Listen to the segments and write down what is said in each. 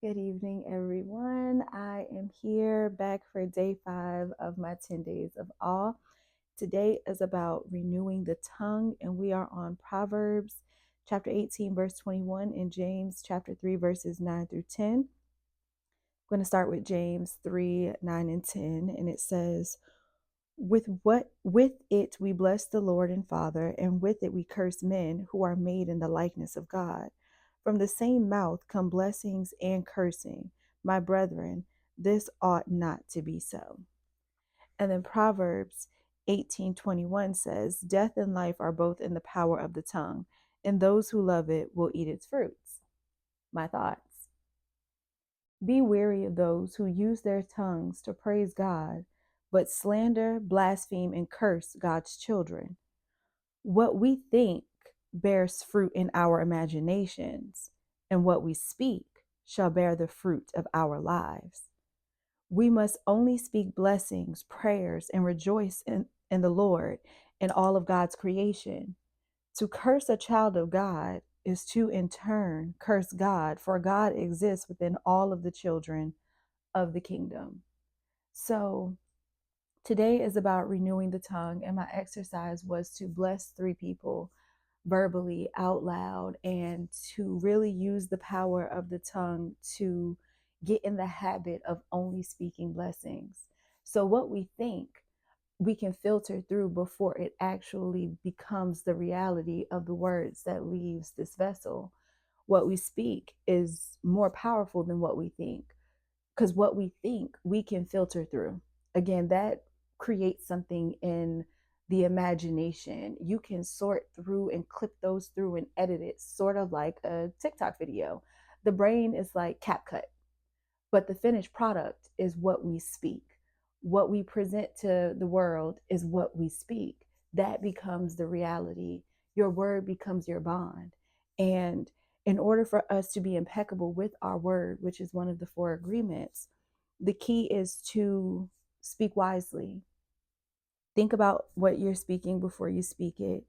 Good evening, everyone. I am here back for day 5 of my 10 days of awe. Today is about renewing the tongue, and we are on Proverbs chapter 18, verse 21, and James chapter 3, verses 9 through 10. I'm going to start with James 3, 9, and 10, and it says, with it we bless the Lord and Father, and with it we curse men who are made in the likeness of God. From the same mouth come blessings and cursing. My brethren, this ought not to be so. And then Proverbs 18:21 says, death and life are both in the power of the tongue, and those who love it will eat its fruits. My thoughts. Be wary of those who use their tongues to praise God, but slander, blaspheme, and curse God's children. What we think bears fruit in our imaginations, and what we speak shall bear the fruit of our lives. We must only speak blessings, prayers, and rejoice in the Lord and all of God's creation. To curse a child of God is to, in turn, curse God, for God exists within all of the children of the kingdom. So today is about renewing the tongue, and my exercise was to bless 3 people verbally out loud and to really use the power of the tongue to get in the habit of only speaking blessings. So, what we think we can filter through before it actually becomes the reality of the words that leaves this vessel. What we speak is more powerful than what we think, because what we think we can filter through. Again, that creates something in the imagination. You can sort through and clip those through and edit it, sort of like a TikTok video. The brain is like CapCut, but the finished product is what we speak. What we present to the world is what we speak. That becomes the reality. Your word becomes your bond. And in order for us to be impeccable with our word, which is one of the 4 agreements, the key is to speak wisely. Think about what you're speaking before you speak it,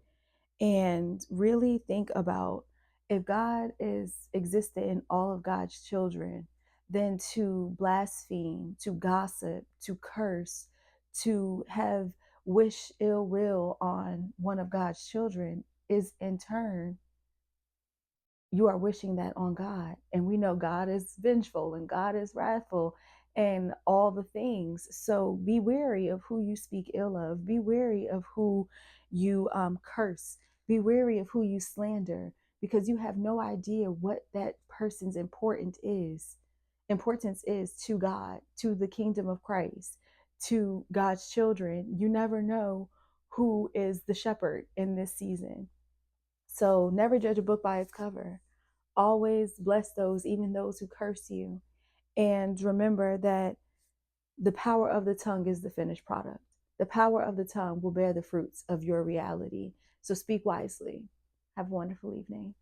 and really think about, if God is existed in all of God's children, then to blaspheme, to gossip, to curse, to have wish ill will on one of God's children is in turn, you are wishing that on God. And we know God is vengeful and God is wrathful and all the things. So be wary of who you speak ill of. Be wary of who you curse. Be wary of who you slander, because you have no idea what that person's importance is to God, to the kingdom of Christ, to God's children. You never know who is the shepherd in this season. So never judge a book by its cover. Always bless those, even those who curse you. And remember that the power of the tongue is the finished product. The power of the tongue will bear the fruits of your reality. So speak wisely. Have a wonderful evening.